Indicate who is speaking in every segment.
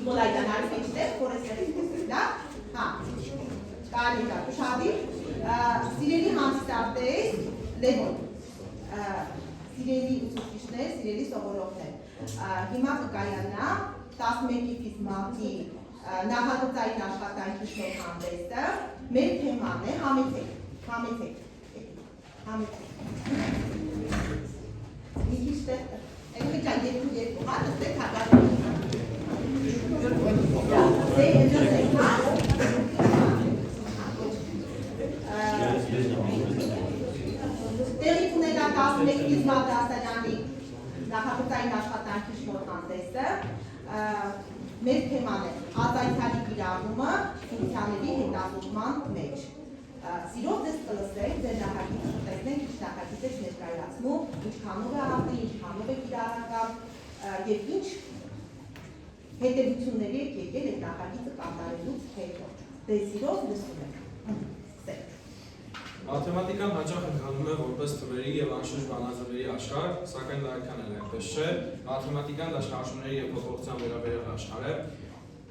Speaker 1: Նիկոլայդյան արվեջներ, խորեսերից դա, հա, կարելի դա, ուշադիր, սիրելի հանցիտարտեր, Լևոն, սիրելի ուսուցիչներ, սիրելի սովորողներ, հիմա կկայանա 11-ի ֆիզմատի նախագծային աշխատանքի շնորհանդեսը, մեր թեման է համեցեք, մի քիչ Եկան երկու հատ, ստեք հատատում։ Տեղի կունենա 11 ֆիզմատասարանի նախագծային աշխատանքի շնորհանդեսը, մեր թեման է ազայցարի կիրառումը ֆունկցիաների հետազոտման մեջ։ Սիրով ձեզ կլսենք, ձեր նախագիծը տեսնենք, ինչ նախագիծ եք ներկայացնում, ինչքանով է աղբի, ինչքանով է կիրառական և ինչ հետևությունների եք եկել այդ նախագիծը կատարելուց հետո։ Դե սիրով լսում ենք։
Speaker 2: Մաթեմատիկան հաճախ ընկալվում է որպես թվերի և անշուշտ բանաձևերի աշխարհ, սակայն դա այդքան էլ այդպես չէ։ Մաթեմատիկան դաշնամուրների և փոփոխության վերաբերյալ աշխարհ է։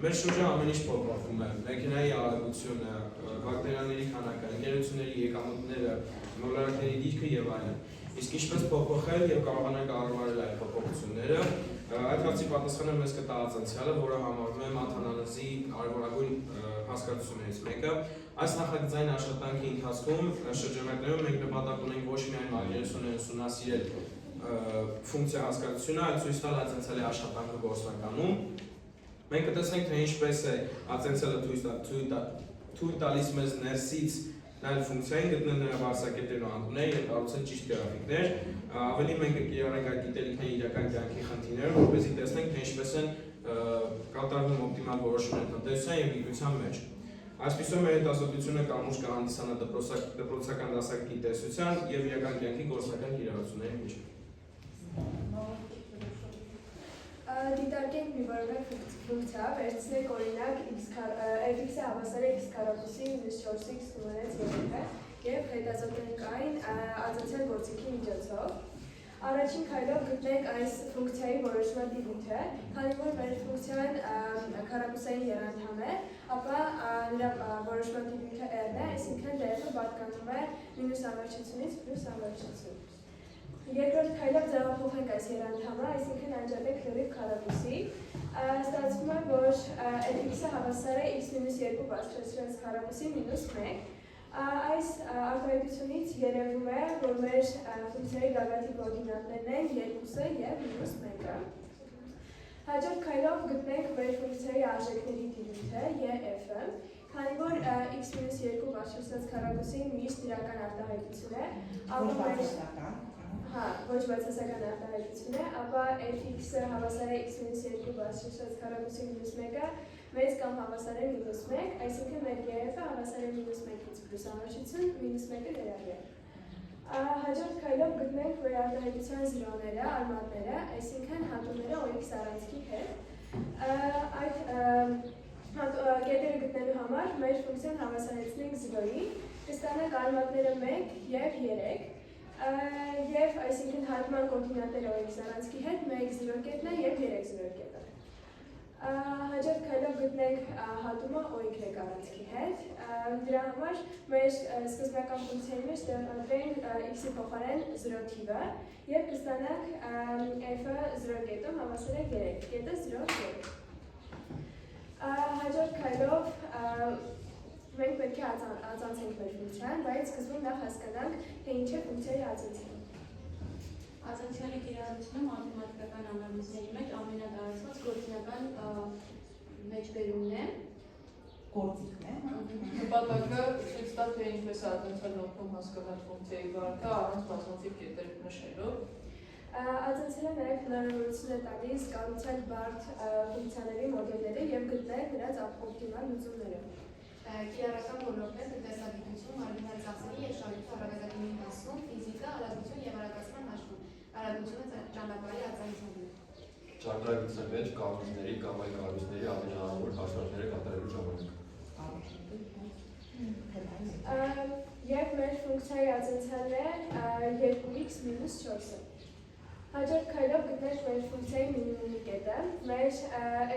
Speaker 2: Մեր շուրջը ամեն ինչ փոփոխվում է, մեքենայի արագությունը, բակտերիաների քանակը, ընկերությունների եկամուտները, մոլորակների դիրքը և այլն։ Իսկ ինչպես փոփոխել և կարողանալ կառավարել այդ փոփոխությունները, այդ հարցի պատասխանը մեզ կտա անցյալը, որը համարվում է մաթանալիզի կարևորագույն հասկացություններից մեկը։ Այս նախագծային աշխատանքի ընթացքում շրջանակներում մենք նպատակ ունենք ոչ միայն մակերեսուն ուսումնասիրել ֆունկցիա հասկացությունը, այլ ցույց տալ ացենցիալի աշխատանքը գործնականում։ Մենք կտեսնենք, թե ինչպես է ացենցիալը թույլ տալիս մեզ ներսից նայել ֆունկցիային, գտնել նրա վարսակետերն ու անկումները և կառուցել ճիշտ գրաֆիկներ։ Ավելի մենք կկիրառենք այդ գիտելիքների իրական կյանքի խնդիրները, որպեսզի տեսնենք, թե ինչպես են կատարվում օպտիմալ որոշումներ տնտեսության և գիտության մեջ։ Այսպիսով մեր հետազոտությունը կամուշ կհանդիսանա դպրոցական դասակի տեսության և իրական կյանքի գործնական կիրառությունների միջև։
Speaker 3: Դիտարկենք մի որևէ ֆունկցիա, վերցնենք օրինակ f(x)-ը հավասար է x քառակուսի մինուս 4x գումարած 3-ը և հետազոտենք այն ացենցիալ գործիքի միջոցով։ Առաջին քայլով գտնենք այս ֆունկցիայի որոշման դիմույթը, քանի որ մեր ֆունկցիան քառակուսային եռանդամ է, ապա նրա որոշման դիմույթը r-ն է, այսինքն df-ը պատկանում է մինուս անվերջությունից պլյուս անվերջություն։ Երկրորդ քայլով ձևափոխենք այս եռանդամը, այսինքն անջատենք լրիվ քառակուսի, ստացվում է, որ f(x)-ը հավասար է x-2 բարձրացրած քառակուսի մինուս 1։ Այս արտահայտությունից երևում է, որ մեր ֆունկցիայի գագաթի կոորդինատներն են 2-ը և մինուս 1-ը։ Հաջորդ քայլով գտնենք մեր ֆունկցիայի արժեքների դիմույթը f-ը, քանի որ x-2 բարձրացրած քառակուսի միշտ իրական արտահայտություն է, ոչ բացասական արտահայտություն է, ապա f(x)-ը հավասար է x-2 բարձրացրած քառակուսի մինուս 1-ը մեզ կամ հավասար է մինուս 1, այսինքն մեր gf-ը հավասար է մինուս 1-ից պլյուս անվերջություն, մինուս 1-ը ներառյալ։ Հաջորդ քայլով գտնենք մեր արտահայտության զրոները, արմատները, այսինքն հատումները OX առանցքի հետ։ Այդ կետերը գտնելու համար մեր ֆունկցիան հավասարեցնենք 0-ի, կստանանք արմատները 1 և 3, և այսինքն հատման կոորդինատները OX առանցքի հետ 1 0 կետն է և 3 0 կետը։ Հաջորդ քայլով գտնենք հատումը OY առանցքի հետ, դրա համար մեր սկզբնական ֆունկցիայի մեջ տեղադրենք x-ի փոխարեն 0 թիվը և կստանանք f-ը 0 կետում հավասար է 3, կետը 0 կետ։ Հաջորդ քայլով մենք պետք է ածանցենք մեր ֆունկցիան, բայց սկզբում նախ հասկանանք, թե ինչ է ֆունկցիայի ածանցումը։
Speaker 4: Ածանցիալի կիրառությունը մաթեմատիկական անալիզների մեջ ամենատարածված գործնական մեջբերումն է։
Speaker 1: Գործիքն է։
Speaker 5: Նպատակը ցույց տալ, թե ինչպես է ածանցիալն օգնում հասկանալ ֆունկցիայի վարքը առանց բազմաթիվ կետեր նշելու։
Speaker 3: Ածանցիալը նաև հնարավորություն է տալիս կառուցել բարդ ֆունկցիաների մոդելները և գտնել նրանց օպտիմալ լուծումները։
Speaker 4: Կիրառական ոլորտներ տնտեսագիտություն, մարմինal ծախսերի և շահույթի արագածացումի հասցում, ֆիզիկա, արագություն և արագացման հաշվում, արագությունը ճանապարհի ածանցալում։
Speaker 6: Ճարտարագիտության մեջ կառույցների կամ այլ կառույցների ամենահարմար հաշվարկները կատարելու ժամանակ։
Speaker 3: Եվ մեր ֆունկցիայի ածանցալն է 2x մինուս 4-ը։ Հաջորդ քայլով գտնենք մեր ֆունկցիայի մինիմումի կետը, մեր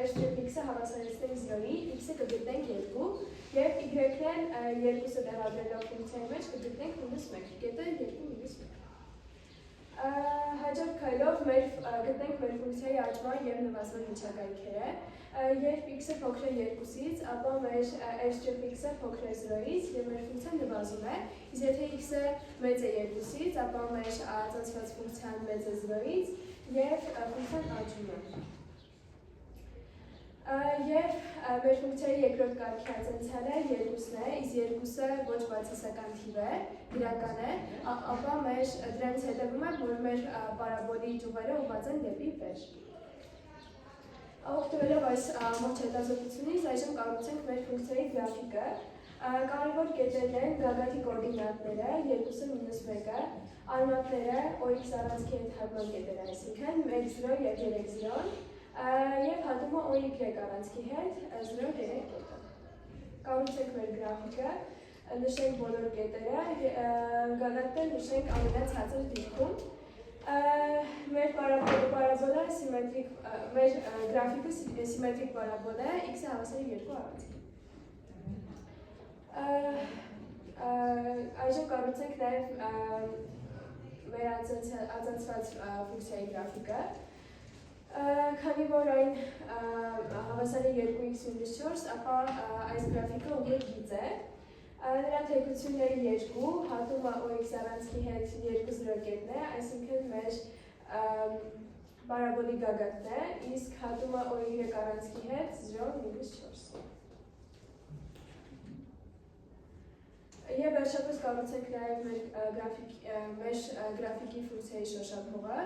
Speaker 3: f'(x)-ը հավասարեցնենք 0-ի, x-ը կգտնենք 2 և y-ն երկուսը տեղադրելով ֆունկցիայի մեջ կգտնենք -1, կետը 2-1։ Հաջորդ քայլով գտնենք մեր ֆունկցիայի աճման և նվազման միջակայքերը, երբ x-ը փոքր է 2-ից, ապա մեր f'(x)-ը փոքր է 0-ից և մեր ֆունկցիան նվազում է, իսկ եթե x-ը մեծ է 2-ից, ապա մեր ածանցված ֆունկցիան մեծ է 0-ից և ֆունկցիան աճում է։ Եվ մեր ֆունկցիայի երկրորդ կարգի ածանցյալը 2-ն է, իսկ 2-ը ոչ բացասական թիվ է, իրական է, ապա դրանից հետևում է, որ մեր պարաբոլի ճյուղերը ուղղված են դեպի վեր։ Օգտվելով այս ամբողջ հետազոտությունից այժմ կառուցենք մեր ֆունկցիայի գրաֆիկը։ Կարևոր կետերն են գագաթի կոորդինատները, 2-ը -1-ը, արմատները, OX առանցքի հետ հարման կետերը, այսինքն 1-0 և 3-0-ն, և հատումը OY առանցքի հետ 0-3 կետը։ Կառուցենք մեր գրաֆիկը, նշենք բոլոր կետերը, գագաթները նշենք ամենացածր դիրքում։ Մեր պարաբոլը սիմետրիկ, մեր գրաֆիկը սիմետրիկ պարաբոլ է, x-ը հավասար է 2 առանցքի։ Այժմ կառուցենք նաև մեր ածանցված ֆունկցիայի գրաֆիկը։ Քանի որ այն հավասար է 2x-4, ապա այս գրաֆիկը ուղիղ գիծ է։ Նրա թեքությունները 2, հատումը OX առանցքի հետ 2-0 կետն է, այսինքն մեր պարաբոլի գագաթն է, իսկ հատումը OY առանցքի հետ 0-4։ Եվ վերջապես կառուցենք նաև մեր գրաֆիկի ֆունկցիայի շոշափողը։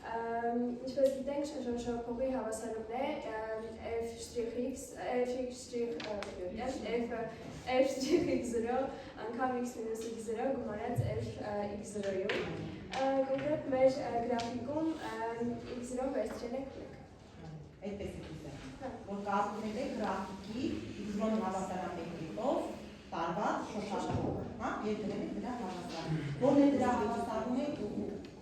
Speaker 3: Ինչպես գիտենք, շոշափողի հավասարումն է f'(x)0 անգամ x-x0 գումարած f(x0)-ում։ Կոնկրետ մեր գրաֆիկում x0 վերցրել ենք 1։
Speaker 1: Այդպես է դիտել, որ կազմել է գրաֆիկի x0 հավասարան 1-ով տարված շոշափող, և դրել եք դրա հավասարը։ Որն է դրա հավասարում եք ու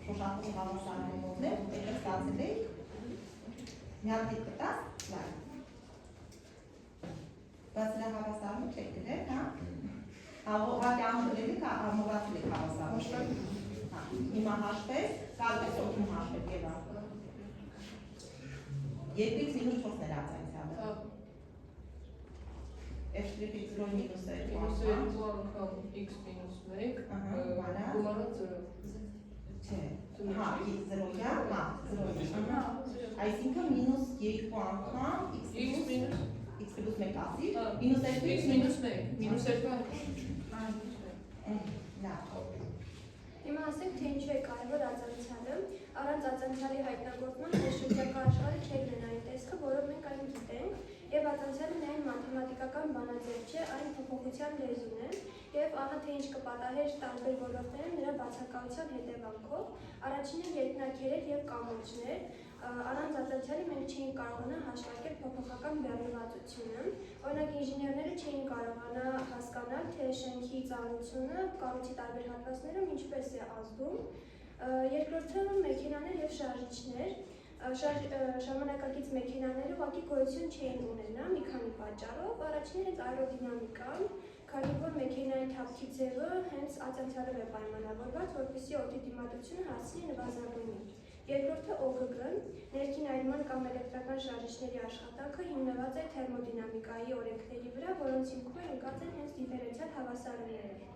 Speaker 1: շոշափողի հավասարում ողն է, այդպես ստացել եք, մի հատ դիտ կտաս, լայ։ Բայց դրա հավասարում եք դրել, հակի անգրել եք, ամովացել եք հավասարում։ Հիմա հաշպես, կարող եք օգնում հաշպել Եվա։ 2x-4-ն էր ածանցյալը։ f'(x0 -2
Speaker 5: անգամ x-1 գումարած 0։
Speaker 1: Չէ, հա, x0-յա, հա, 0-յա, այսինքն -2 անգամ x պլուս 1 ասիր, -2
Speaker 7: Հիմա ասենք, թե ինչու է կարևոր ածանցյալը, առանց ածանցյալի հայտնագործման մեր շրջակա աշխարհը չէր լինի այն տեսքը, որով մենք այն գիտենք, և ածանցյալը միայն մաթեմատիկական բանաձև չէ, այն փոփոխության լեզուն է, և ահա թե ինչ կպատահեր տարբեր ոլորտներում նրա բացակայության հետևանքով, առաջինը երկնաքերեր և կամուրջներ, առանց ածանցյալի մենք չէինք կարողանա հաշվարկել փոփոխական բեռնվածությունը, օրինակ ինժեներները չէին կարողանա հասկանալ, թե շենքի ծանրությունը կառույցի տարբեր հատվածներում ինչպես է ազդում, երկրորդը մեքենաներ և շարժիչներ, ժամանակակից մեքենաները ուղղակի գոյություն չէին ունենա մի քանի պատճառով, առաջինը հենց աերոդինամիկան, քանի որ մեքենայի թափքի ձևը հենց ածանցյալով է պայմանավորված, որպեսզի օդի դիմադրությունը հասցնի նվազագույնի։ Երկրորդը ՕԳԳ-ն, ներքին այրման կամ էլեկտրական շարժիչների աշխատանքը հիմնված է թերմոդինամիկայի օրենքների վրա, որոնց հիմքում ընկած են հենց դիֆերենցիալ հավասարումները։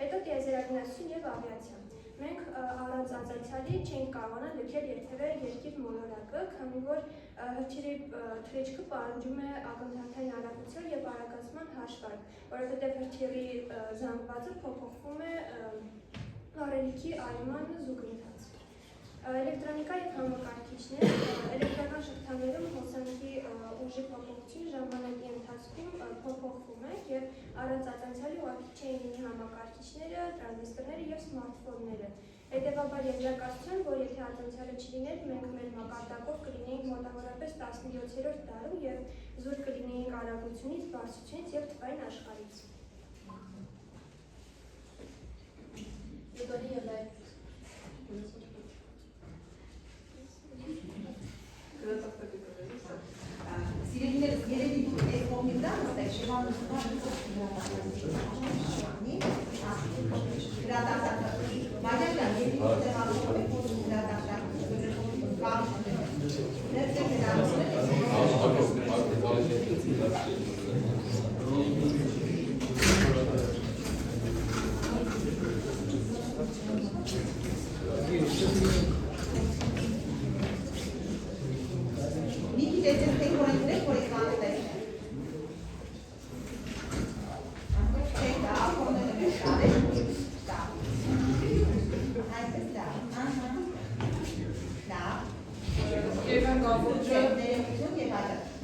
Speaker 7: Հետո տիեզերագնացություն և ավիացիա։ Մենք առանց ածանցյալի չենք կարողանա լքել երբևէ երկիր մոլորակը, քանի որ հրթիռի թռիչքը պահանջում է ակնթարթային արագություն և արագացման հաշվարկ, որովհետև հրթիռի զանգվածը փոփոխվում է վառելիքի արման զուգընթաց։ Էլեկտրոնիկա և համակարգիչներ, էլեկտրական շղթաներում հոսանքի ուժի փոփոխությունը ժամանակի ընթացքում փոփոխվում է և առանց ածանցյալի ուղղակի չէին լինի համակարգիչները, տրանզիստորները և սմարթֆոնները։ Հետևաբար եզրակացության, որ եթե ածանցյալը չլիներ, մենք մեր մակարդակով կլինեինք մոտավորապես 17-րդ դարում և զուրկ կլինեինք արագությունից, բարձրությունից և թվային աշխարհից։
Speaker 1: Սիրելիներս, երևի դուք այս կողմից դա նստեք, Մարիան, երևի դուք տեղավորում եք, որ գրադասական Niki dedim tek oraya koreklandı. Tek daha konuda bir tane. Daha. Herkes daha. Daha.
Speaker 5: Եվ կամուրջը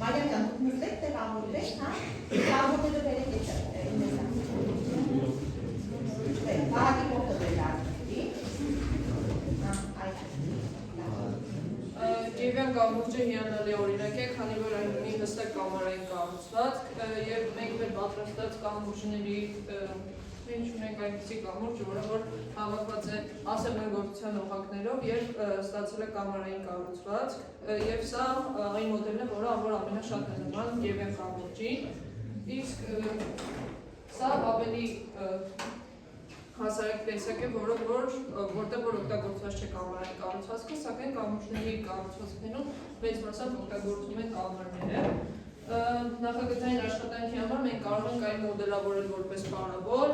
Speaker 1: Մարիամ ջան, դուք նստեք, տեղավորվեք, հա։ Տեղավորվելը բերեք էս իննեսան։ Բաղի կողքը վերարդի։
Speaker 5: Կիևյան կամուրջը հիանալի օրինակ է, քանի որ այն ունի հստակ կամարային կառուցվածք եւ մենք մեր պատրաստած կամուրջների ինչ ունենք այնպիսի կամուրջ, որը որ հավաքված է ասեղնագործության օղակներով եւ ստացել է կամարային կառուցվածք եւ սա այն մոդելն է, որը ամենաշատն է նման Կիևյան կամուրջին, իսկ սա ավելի հասարակ տեսակ է, որտեղ որ օգտագործված չէ կամարային կառուցվածքը, սակայն կամուրջների կառուցվածքներում մեծ մասամբ օգտագործում են կամարները։ Նախագծային աշխատանքի համար մենք կարող ենք այն մոդելավորել որպես պարաբոլ,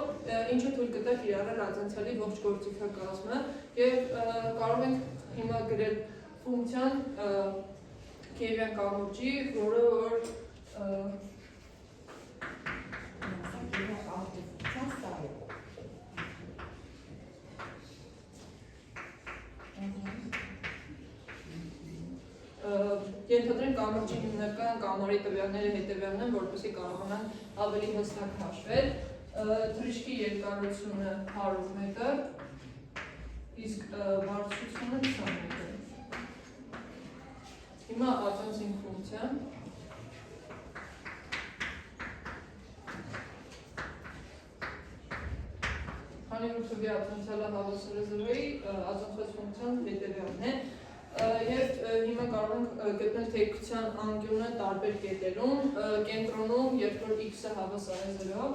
Speaker 5: ինչը թույլ կտա կիրառել արձանցյալի ողջ գործիքակազմը եւ կարող ենք հիմա գրել ֆունկցիան Կիևյան կամուրջի, որը որ Ենթադրենք կամուրջի հիմնական կամարի տվյալները հետևյալն են, որպեսզի կարողանան ավելի հստակ հաշվել։ Թռիչքի երկարությունը 100 մետր, իսկ բարձրությունը 20 մետր։ Հիմա ածանցին ֆունկցիան։ Քանի որ թվի ածանցյալը հավասար է 0-ի, ածանցված ֆունկցիան հետևյալն է։ Եվ հիմա կարող ենք գտնել թեքության անկյունը տարբեր կետերում, կենտրոնում, երբ որ x-ը հավասար է 0,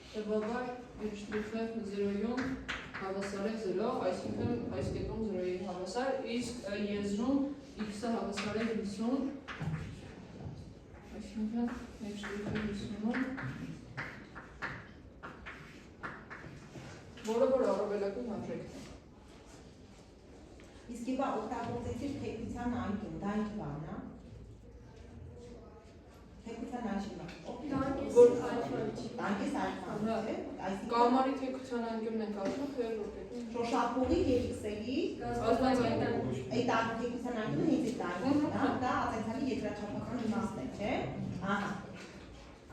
Speaker 5: հետևաբար y-ը 0-ում հավասար է 0, այսինքն այս կետում 0-ի հավասար, իսկ եզրում x-ը հավասար է 50, այսինքն y-ը 50-ում, որը որ առավելակում հաշվեկն է։
Speaker 1: Իսկ իբա օգտագործեցիր թեքության անկյուն, դա ինչ բան է։ Թեքության անկյունը։ Տանկես այդքան, չէ՞։
Speaker 5: Կամարի թեքության անկյունն ենք ասում, թե որ կետում։
Speaker 1: Շոշափողի եւ x-երի այդ թեքության անկյունը հենց այդ անկյունն է, դա ածանցալի երկրաչափական իմաստն է, չէ՞։ Ահա։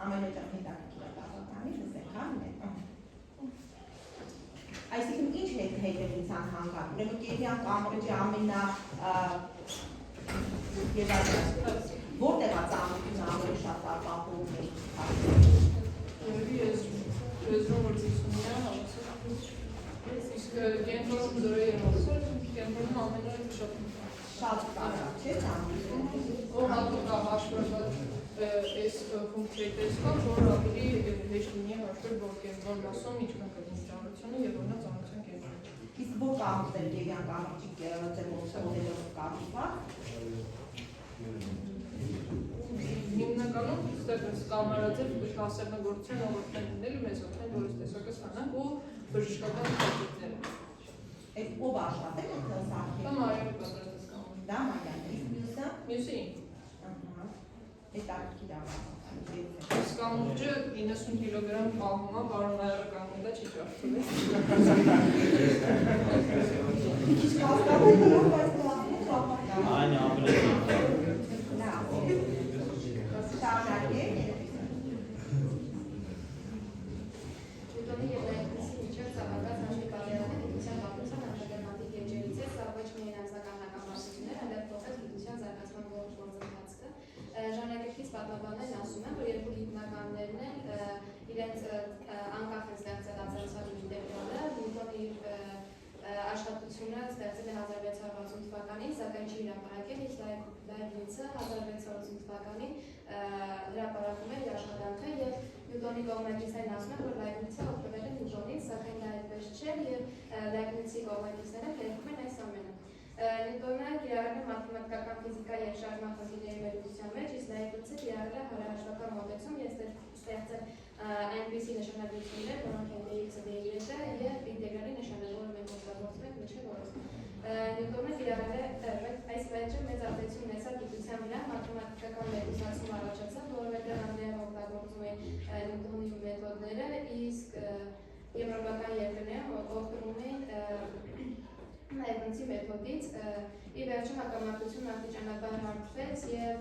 Speaker 1: Ամենօրյա հետաքրքիր է դասականի, լսեք, հա՞։ Այսինքն ինչ հետևության հանգան, ուրեմն Կիևյան կամուրջի ամենա որտեղ է ծանոթությունը ավելի շատ ապահովում է։
Speaker 5: Եզրում որ 50-ը հավասար, իսկ կենտրոնում 0-ի հավասար, կենտրոնում ամենօրյա
Speaker 1: շատ կարա, չէ՞ ծանոթություն։
Speaker 5: Որ հատուկ է հաշվարկված այս ֆունկցիայի տեսքով, որ ավելի հեշտ լինի հաշվել որ կենտրոն մասում ինչքան կլինի ծանոթությունը եւ որնա ծանոթության կենտրոն։
Speaker 1: Իսկ որ կառուցել Կիևյան կամուրջի մոդելով կառուցված։
Speaker 5: Հիմնականում ստեղծ կամարաձև ասեղնագործության ոլորտներ լինել մեծ օգնել, որ այս տեսակը ստանանք ու բժշկական խնդիրները։
Speaker 1: Այդ ով աշխատել է սարքել։
Speaker 5: Դա Մարիամի պատրաստած կամուրջ։
Speaker 1: Դա Մարիամն է, իսկ մյուսը։
Speaker 5: Մյուսը ինձ։
Speaker 1: Հետաքրքիր է։
Speaker 5: Այս կամուրջը 90 կիլոգրամ պահում է, պարոն Հայրը կանգնելա չի ճարդվել։
Speaker 1: Ինչ կասկադել դրան, բայց կլավնի կապակն է։
Speaker 8: Այն ավելի
Speaker 1: Լավ։ Շարժակ է։
Speaker 4: Ուտոնի և լայնքնիսի միջև ծավալված հաշվի կալերանը գիտության պատմության ալտերնատիվ երջերից է, սա ոչ միայն ամսականական բարդություններ, այլև փոխեց գիտության զարգացման ողջ գործընթացը։ Ժամանակակից պատմաբաններն ասում են, որ երկու գիտնականներն են իրենց անկախ են ստեղծել ածանցյալ ինտեգրալը, Նյուտոնը իր աշխատությունը ստեղծել է 1660 թվականին, սակայն չի հրապարակել, իսկ Լայբնիցը թվականին հրապարակում է իր աշխատանքը եւ Նյուտոնի կողմնակիցներն ասում են, որ Լայբնիցը օգտվել է Նյուտոնից, սակայն դա այդպես չէ եւ Լայբնիցի կողմնակիցները փոխում են այս ամենը։ Նյուտոնը կիրառել է մաթեմատիկական ֆիզիկա եւ շարժման խնդիրների վերլուծության մեջ, իսկ Լայբնիցը կիրառել է հարահաշվական մոտեցում եւ ստեղծել այնպիսի նշանակություններ, որոնք են dx-ը, dy-ը եւ ինտեգրալի նշանավորը մենք օգտագործում ենք միջև օրս։ Նյուտոնը կիրառել է այս վեճը մեծ ազդեցություն ունեցավ գիտության վրա, մաթեմատիկական մեկուսացում առաջացավ, որովհետեւ անգլիայում օգտագործում են Նյուտոնի մեթոդները, իսկ եվրոպական երկրներում օգտվում են Լայբնիցի մեթոդից, ի վերջո հակամարտությունն աստիճանաբար հարթվեց եւ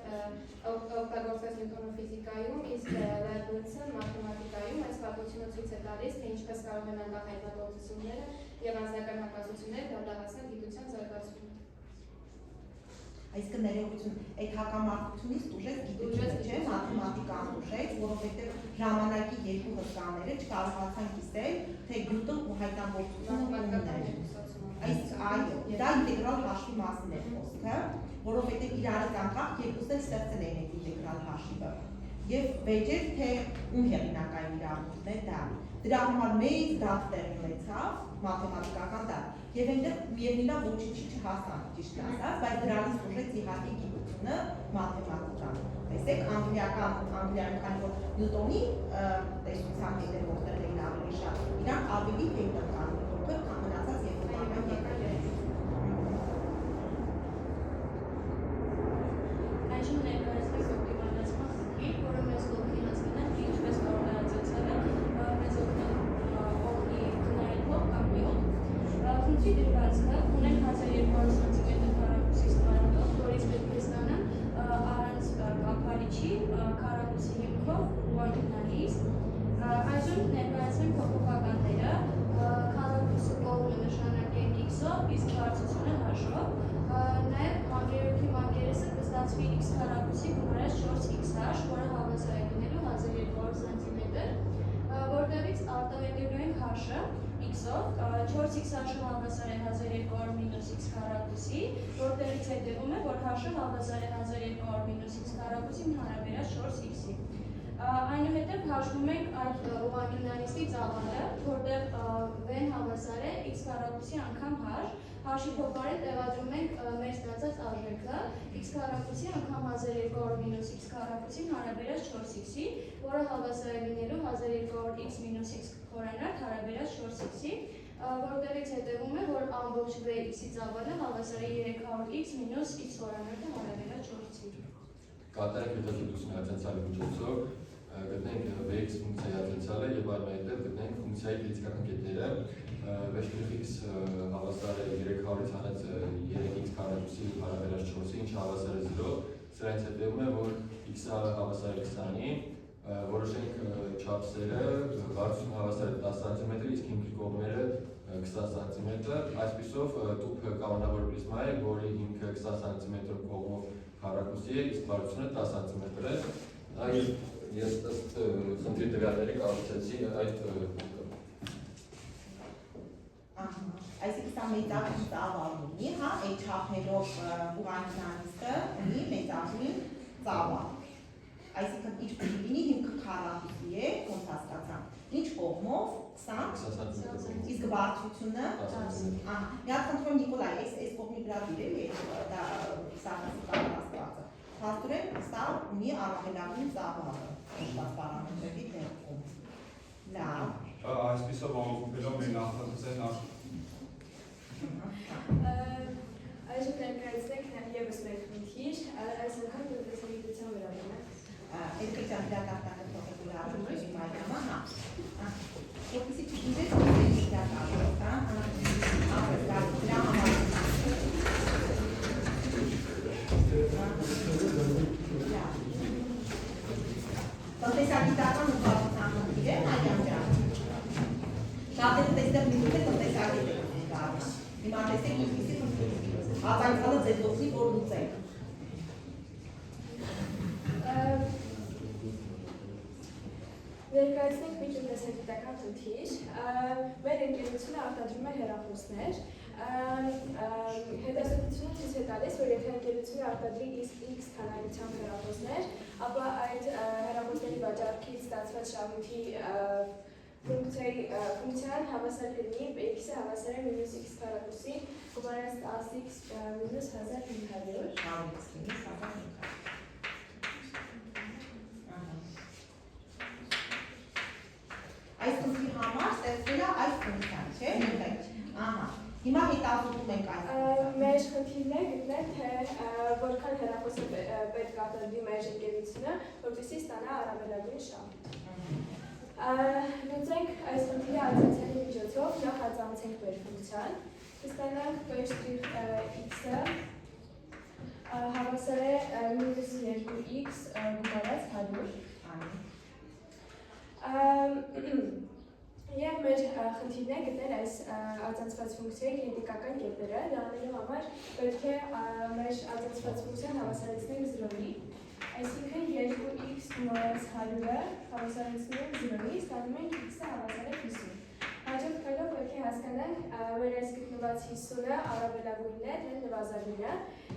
Speaker 4: օգտագործվեց Նյուտոնը ֆիզիկայում, իսկ Լայբնիցը մաթեմատիկայում։ Այս պատմությունը ցույց է տալիս, թե ինչպես կարող են անկախ հայտնագործությունները եւ անձնական հակասությունները դանդաղացնել գիտության զարգացումը։
Speaker 1: Այսինքն ներողություն, այդ հակամարտությունից ուժեց գիտությունը, չէ, մաթեմատիկան ուժեց, որովհետև ժամանակի երկու հսկաները չկարողացան կիսել, թե գյուտը ու հայտնագործությունը ունեն։ Այս այո, դա ինտեգրալ հաշվի մասին է խոսքը, որովհետև իրարից անկախ երկուսն էլ ստեղծել են այդ ինտեգրալ հաշիվը։ Եվ վեճեր, թե ում հեղինակային իրավունքն է դա։ Դրա համար մեծ դատ տեղ ունեցավ, մաթեմատիկական դատ, եւ այնտեղ միևնույնն է ոչինչի չհասան, ճիշտ ասած, բայց դրանից ուժեց իհարկե գիտությունը, մաթեմատիկան։ Տեսեք, Անգլիայում, քանի որ Նյուտոնի տեսության հետևով որտեղ էին ավելի շատ, իրանք ավելի հետք կան, որտեղ քան մնացած եվրոպական երկրները։
Speaker 8: Այժմ ներկայացնենք օպտիմալացման խնդիր, որը մեզ կօգնի հասկանալ, թե ինչպես կարող է ածեցնելը մեզ օգնի գնահատելով կամ միոտ։ Խնդրի դրվածքը ունենք 1200 սմ քառակուսի ստվարատով, որից պետք է ստանան առանց կափարիչի քառակուսի հիմքով ուղղանկյունալից։ Այժմ ներկայացնենք փոփոխականները, քառակուսի կողմը նշանակենք x-ով, իսկ բարձրությունը h-ով։ Նաև մակերոքի մակերեսը կստացվի x քառակուսի գումարած 4x-h, որը հավասար է լինելու 1200 cm, որտեղից արտահայտելու ենք h-ը x-ով, 4x-h-ը հավասար է 1200 մինուս x քառակուսի, որտեղից հետևում է, որ h-ը հավասար է 1200 մինուս x քառակուսի հարաբերած 4x-ի։ Այնուհետև հաշվում ենք այդ ուղղանկյունալիստի ծավալը, որտեղ v-ն հավասար է x քառակուսի անգամ h, h-ի փոխարեն տեղադրում ենք մեր ստացած արժեքը x քառակուսի անգամ 1200 մինուս x քառակուսի հարաբերած 4x-ի, որը հավասար է լինելու 1200x մինուս x խորանարդ հարաբերած 4x-ի, որտեղից հետևում է, որ ամբողջ v-ի ծավալը հավասար է 300x մինուս x խորանարդը հարաբերած 4x-ի։
Speaker 6: Կատարենք հետազոտությունը ացենցիալի միջոցով, գտնենք vx ֆունկցիայի ացենցիալը եւ այնուհետեւ գտնենք ֆունկցիայի ֆիզիկական կետերը, v'(x) հավասար է 300-ից հանած 3x քառակուսի հարաբերած 4-ի, ինչը հավասար է 0, սրանից հետևում է, որ x-ը հավասար է 20-ի, որոշենք չափսերը, բարձրությունը հավասար է 10 cm, իսկ հիմքի կողմերը 20 cm, այսպիսով տուփը կանոնավոր պրիզմա է, որի հիմքը 20 cm կողմով քառակուսի է, իսկ բարձրությունը 10 cm է, այլ ես ըստ խնդրի տվյալների կառուցեցի այդ
Speaker 1: Այսինքն սա մեծագույն ծավալ ունի, հա, այդ չափերով ուղղանկյունալիստը ունի մեծագույն ծավալ։ Այսինքն ինչ պետք է լինի հիմքը քառակուսի է, ոնց հասկացա։ Ինչ կողմով 20 իսկ բարձրությունը ահա մի հատ խնդրում Նիկոլայ, այս կողմի վրա դիրել է դա սահմանական հաստատվածը։ Փաստորեն սա ունի առավելագույն ծավալը, ինչպես պարամետրերի դեպքում։ Լավ։
Speaker 9: Այսպիսով ամփոփելով մեր նախագծային
Speaker 3: Այժմ ներկայացնենք եւս մեկ խնդիր, այս անգամ տնտեսագիտության վերաբերյալ։
Speaker 1: Էդուկացիան դատական պրոֆեսորի մայրամա, հա։ Որպեսզի չգիտես, որ դա կարող է, տնտեսագիտական ուղղվածության խնդիր է, այամ ջան։ Շատերը տեսնել միտուք է տնտեսագիտ է գարնա։ Հիմա տեսեք ինչպիսի խնդիր։ Ածանցալը ձեզ օգնի, որ լուծեք։
Speaker 3: Ներկայացնենք մի տնտեսագիտական խնդիր։ Մեր ընկերությունը արտադրում է հեռախոսներ։ Հետազոտությունը ցույց է տալիս, որ եթե ընկերությունը արտադրի x քանակի ուղղությամբ հեռախոսներ, ապա այդ հեռախոսների վաճառքից ստացված շահույթի ֆունկցիան հավասար կլինի x-ը հավասար է մինուս x քառակուսի գումարած 10x մինուս 1500
Speaker 1: Այս խնդրի համար ստեղծվել է այս ֆունկցիան, չէ՞։ Ահա։ Հիմա հետազոտում ենք այս ֆունկցիան։
Speaker 3: Մեր խնդիրն է գտնել, թե որքան հեռախոսը պետք է արտադրի մեր ընկերությունը, որպեսզի ստանա առավելագույն շահույթ։ Լուծենք այս խնդիրի արձանցալի միջոցով, նախ արձանցենք մեր ֆունկցիան, կստանանք x-ը հավասար է մինուս 2x գումարած 100։ Եվ մեր խնդիրն է գտնել այս արձանցված ֆունկցիայի կինետիկական կետերը, դա անելու համար պետք է մեր արձանցված ֆունկցիան հավասարեցնենք 0-ի, այսինքն 2x գումարած 100-ը հավասարեցնենք 0-ի, ստանում ենք x-ը հավասար է 50։ Հաջորդ քայլով պետք է հասկանանք մեր այս գտնված 50-ը առավելագույնն է, թե նվազագույնը,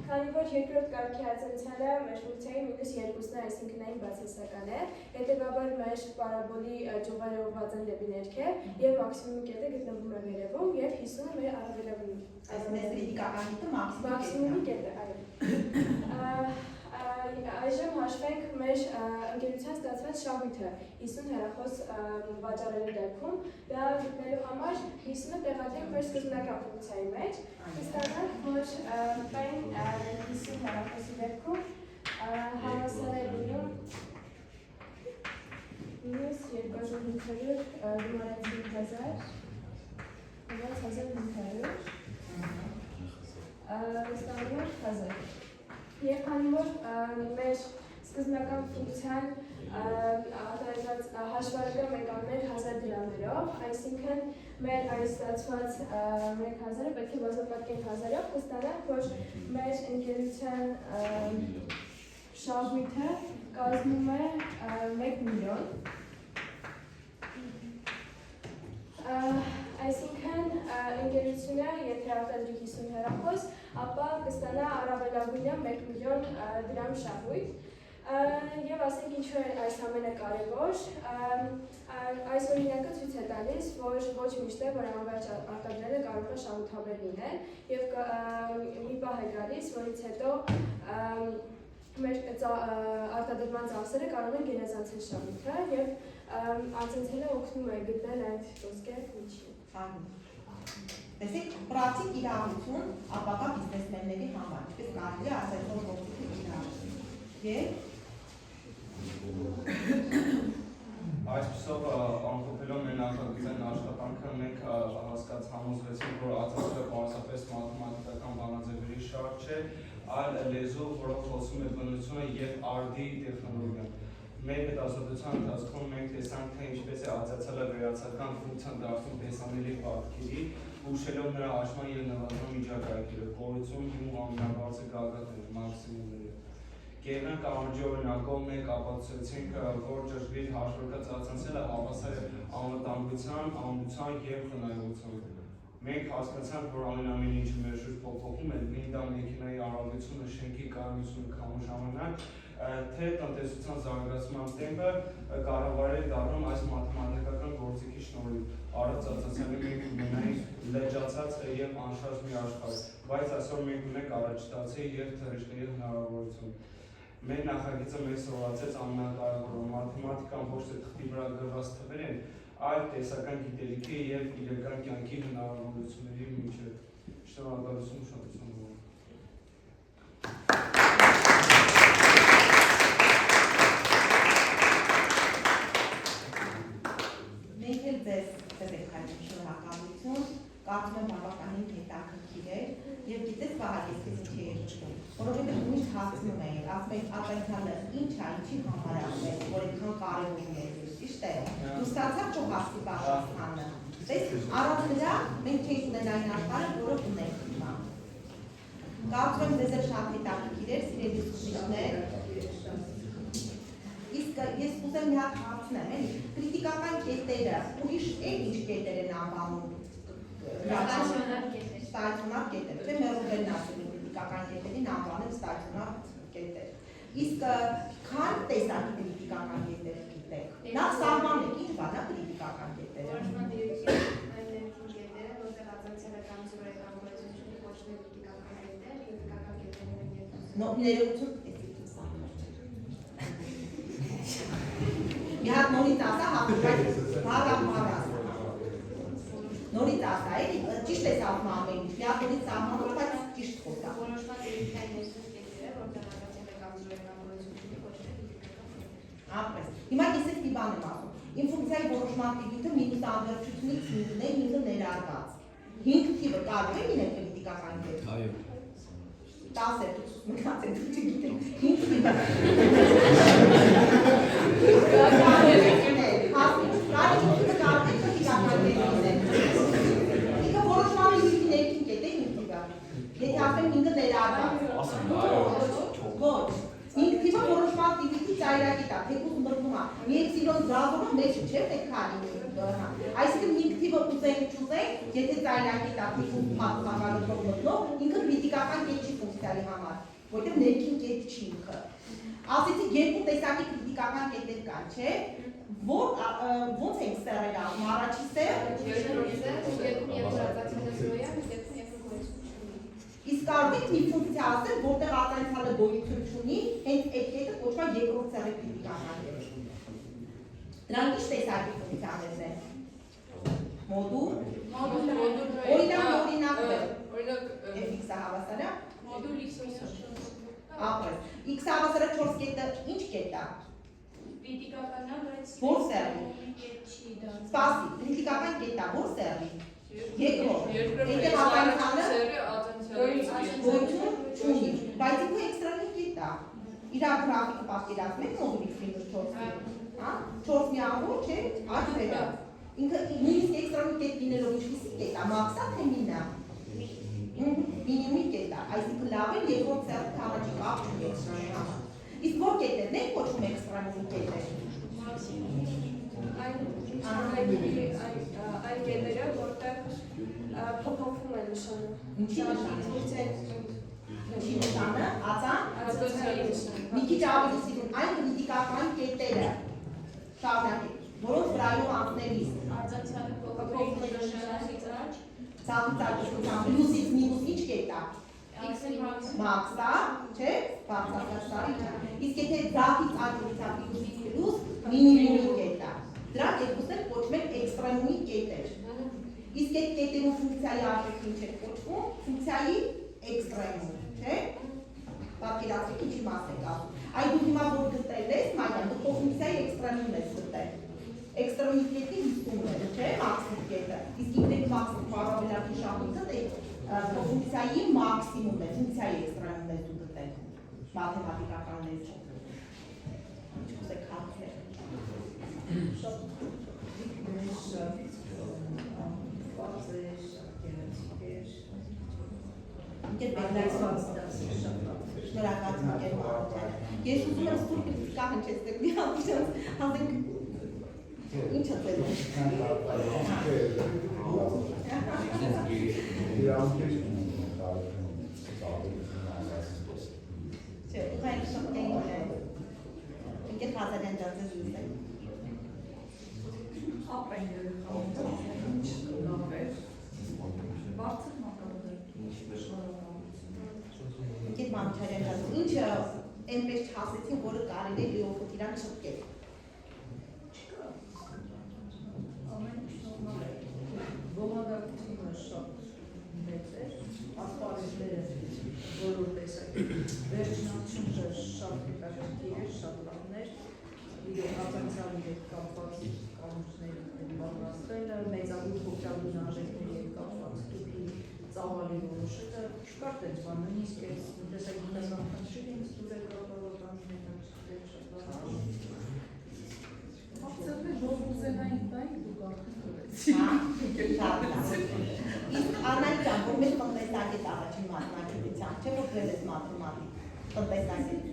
Speaker 3: քանի որ երկրորդ կարգի արձանցալը մեր ֆունկցիայի մինուս 2-ն է, այսինքն այն բացասական է, հետևաբար մեր պարաբոլի ճյուղերը ուղղված են դեպի ներքև եւ մաքսիմում կետը գտնվում է վերևում եւ 50-ը մեր առավելագույնն է։
Speaker 1: Այս մեր կրիտիկական կետը
Speaker 3: մաքսիմումի կետը, այո։ Այժմ հաշվենք մեր ընկերության ստացված շահույթը 50 հեռախոս վաճառելու դեպքում, դա գտնելու համար 50-ը տեղադրենք մեր սկզբնական ֆունկցիայի մեջ, կստանանք, որ այն 50 հեռախոսի դեպքում հավասար է լինում մինուս 2500 գումարած 5000 ստանում ենք 1000։ Եվ քանի որ մեր սկզբնական ֆունկցիան հաշվարկը մենք անում ենք 1000 դրամերով, այսինքն մեր այս ստացված 1000-ը պետք է բազմապատկենք 1000-ով, կստանանք, որ մեր ընկերության շահույթը կազմում է 1 միլիոն։ Այսինքն ընկերությունը, եթե արտադրի 50 հեռախոս, ապա կստանա առավելագույնը 1 միլիոն դրամ շահույթ։ Եվ ասենք ինչու է այս ամենը կարևոր, այս օրինակը ցույց է տալիս, որ ոչ միշտ է, որ անվերջ արտադրելը կարող է շահութաբեր լինել, եւ մի պահ է գալիս, որից հետո մեր արտադրման ծախսերը կարող են գերազանցել շահույթը եւ արձանցելը օգնում է գտնել այդ ոսկե միջին։
Speaker 1: Տեսեք, պրակտիկ իրավություն ապագա բիզնեսմենների համար, ինչպես կարելի է ասել, որ ողջույն իրավություն։ Եվ
Speaker 9: Այսպիսով ամփոփելով մեր նախագծային աշխատանքը մենք համոզվեցինք, որ ածածը պարզապես մաթեմատիկական բանաձևերի շարք չէ, այլ լեզու, որով խոսում է բնությունը եւ արդի տեխնոլոգիան։ Մեր հետազոտության ընթացքում մենք տեսանք, թե ինչպես է ածածալը վերացական ֆունկցիան դարձում տեսանելի պատկերի, ուշելով նրա աճման եւ նվազման միջակայքերը, կորություն ու ամենաբարձր գագաթները, մաքսիմումները։ Գերնան կամրջի օրինակով մենք ապացուցեցինք, որ ճշգրիտ հաշվարկած ածանցելը հավասար է անվտանգության, ամրության եւ խնայողության։ Մենք հասկացանք, որ ամեն ինչը մեր շուրջ փոփոխում է, լինի դա մեքենայի առավելությունը, շենքի կայունությունը քամու ժամանակ, թե տնտեսության զարգացման տեմպը կառավարել դառնում այս մաթեմատիկական գործիքի շնորհիվ։ Առանց ածանցալի մենք ունենայինք լրջացած եւ անշարժ մի աշխարհ, բայց այսօր մենք ունենք առաջտացի եւ թռիչքների հնարավորություն։ Մեր նախագիծը մեզ սովորացեց ամենակարևորը մաթեմատիկան ոչ թե թղթի վրա գրված թվեր են, այլ տեսական գիտելիքի եւ իրական կյանքի հնարավորությունների միջև։ Շնորհակալություն ուշադրության համար։
Speaker 1: Մենք էլ ձեզ շնորհակալություն, կարծում եմ բավականին հետաքրքիր էր եւ գիտես Վահագ, ես ինչի էր ճշտում, որովհետեւ միշտ հասնում էի, ասում էի ածանցալը ինչ է, ինչի համար է ասել, որ այդքան կարևոր է, ճիշտ է։ Դու ստացար ճոխացի պատասխանը։ Դες առանց դրա մենք չենք ունենա այն աշխարհը, որը ունենք հիմա։ Կարծում եմ ձեզ էլ շատ հետաքրքիր էր, սիրելի ուսուցիչներ։ Իսկ ես ուզեմ մի հատ հարցնեմ, էլի, կրիտիկական կետերը, ուրիշ էլ ինչ կետեր են անվանում։ Ստացիոնար կետեր, թե մերոբելն ասում են կրիտիկական կետերին անվանել ստացիոնար կետեր։ Իսկ քան տեսակի կրիտիկական կետեր գիտեք։ Նախ սահմանեք, ինչ բան է կրիտիկական կետերը։
Speaker 4: Որոշման դիրքեր այն ներքին կետերը, որտեղ ածանցյալը կամ զորը կամ գոյությունը կոչվում է կրիտիկական կետեր, կրիտիկական կետերն են երկուսը։
Speaker 1: Ներողություն մի հատ նորից ասա, հատուկայ հարամ նորից ասա, ճիշտ ես ասում ամեն ինչ, մի հատ նորից սահմանով, բայց ճիշտ խոսա։
Speaker 4: Որոշման դիրքեր ներքին կետերը, որտեղ ածանցյալը կամ զորը կամ գոյությունը կոչվում է կրիտիկական կետեր։
Speaker 1: Ապրես։ Հիմա ես այս մի բան եմ ասում։ Իմ ֆունկցիայի որոշման տիպը մինուս անվերջությունից 5-ն է, 5-ը ներառված։ 5 թիվը կարող է լինել կրիտիկական կետ։
Speaker 6: Այո։
Speaker 1: 10 է, դուք մնացեք, դուք չգիտեք։ 5 թիվը։ Եթե ասեմ 5-ը ներառված։ Ոչ։ 5 թիվը որոշման տիպի ծայրագիտ է, թեկուզ մրգում է։ Մի էպսիլոն զազումը մեջ չէ, պետք է լինի։ Այսինքն 5 թիվը ուզենք չուզենք, եթե ծայրագիտ է, թեկուզ փակ խաղալով մտնող, ինքը կրիտիկական կետ չի ֆունկցիայի համար, որտեղ ներքին կետ չի ինքը։ Ասեցի երկու տեսակի կրիտիկական կետեր կան, չէ՞։ Ոնց ենք սերել ասում, առաջի սեր։ Իսկ կարող եք մի ֆունկցիա ասել, որտեղ ածանցյալը գոյություն չունի, հենց այդ կետը կոչվում է երկրորդ սեռի կրիտիկական կետ։ Դրանք ինչ տեսակի ֆունկցիաներ են։ Մոդուլ։ Օրինակ x-ը հավասար է։
Speaker 8: Մոդուլ x-ը։
Speaker 1: Ապրես։ X-ը հավասար է 4 կետը ինչ կետ է։
Speaker 8: Կրիտիկական է, բայց
Speaker 1: Որ սեռի։
Speaker 8: չի դա։
Speaker 1: Սպասի, կրիտիկական կետ է, որ սեռի։ Երկրորդ։ Եթե գոյություն չունի, բայց ինքը էքստրանի կետ է։ Իր գրաֆիկը պատկերացնում եք մոդուլ x-ը 4 միավոր չէ, աջ վերա։ Ինքը նույնիսկ էքստրանի կետ լինելով ինչպիսի կետ է, մաքսա թե մինա։ Մինիմումի կետ է, այսինքն լավ է երկրորդ սեռը առաջի կապ չունի էքստրանի համար։ Իսկ որ կետերն են կոչվում էքստրանի կետեր։
Speaker 3: Այն կետերը, որտեղ փոփոխվում է նշանը։
Speaker 1: Ինչի նշանը,
Speaker 3: Ածանցյալի նշանը։
Speaker 1: մի քիչ ավելի սիրուն, այն կրիտիկական կետերը, շարունակեք, որոնց վրայով անցնելիս,
Speaker 8: Ածանցյալը փոփոխվում է նշանից աջ։
Speaker 1: ցավիցակությամբ, պլյուսից մինուս ինչ կետ է։
Speaker 8: X-ը
Speaker 1: Մաքսա, չէ, բարձրացարի չէ։ Իսկ եթե ձախից աջուրիցա պլյուսից պլյուս, մինիմումի կետ է։ Դրանք երկուսն էլ կոչվում են էքստրեմումի կետեր։ Իսկ այդ կետերում ֆունկցիայի արժեքը ինչ է կոչվում, ֆունկցիայի էքստրեմում, չէ։ Պատկերացրեք ինչի մաս եք ասում։ Այդ դու հիմա որ գտել ես, Մարիամ, դու ֆունկցիայի էքստրեմումն ես գտել։ Էքստրեմի կետի 50-ն է, չէ, մաքսիմում կետը։ Իսկ ինքնեք մաքսիմում պարաբելակի շահույթը ֆունկցիայի մաքսիմումն է, ֆունկցիայի էքստրեմումն է դու գտել մաթեմատիկական լեզվով։ Ինչ կուզեք հարցնել։ Շնորհակալություն ջեր Մարության։ Ես ուզում եմ ստուր կրիտիկա հնչեցնել, մի հանդենք ինչ է ձեզ։ Չէ, ուղղակի այն շոկային է։ Ինքը հազարյան ջանձը զույգ է։
Speaker 10: Ապրեն երեխաները լավ է։ Բարձր մակարդակի
Speaker 1: Ինքը Մարության ջանձը, ինչը այնպես չասեցին, որը կարելի է լիովոտ իրան շտկել։
Speaker 10: Ողագակությունը շատ մեծ էր, ասպարեզները բոլոր տեսակի, վերջնացումը շատ հետաքրքիր էր, շատ լավն էր, իրոք ածանցյալի հետ կապված կանոնների պատրաստելը, մեծագույն փոքրագույն արժեքների հետ կապված տուփի ծավալի որոշելը, չկար տենց բան, նույնիսկ այս տեսակետական խնդիրը ինձ դուր է կապավորական հետաքրքիր շատ լավ։ Աղցերներ որ ուզենային տային դուք արդեն
Speaker 1: Իսկ Աննայ ջան, որ մեզ տնտեսագետ առաջին մաթեմատիկությամբ, չէ՞ որ գրել ես մաթեմատիկ, տնտեսագետ։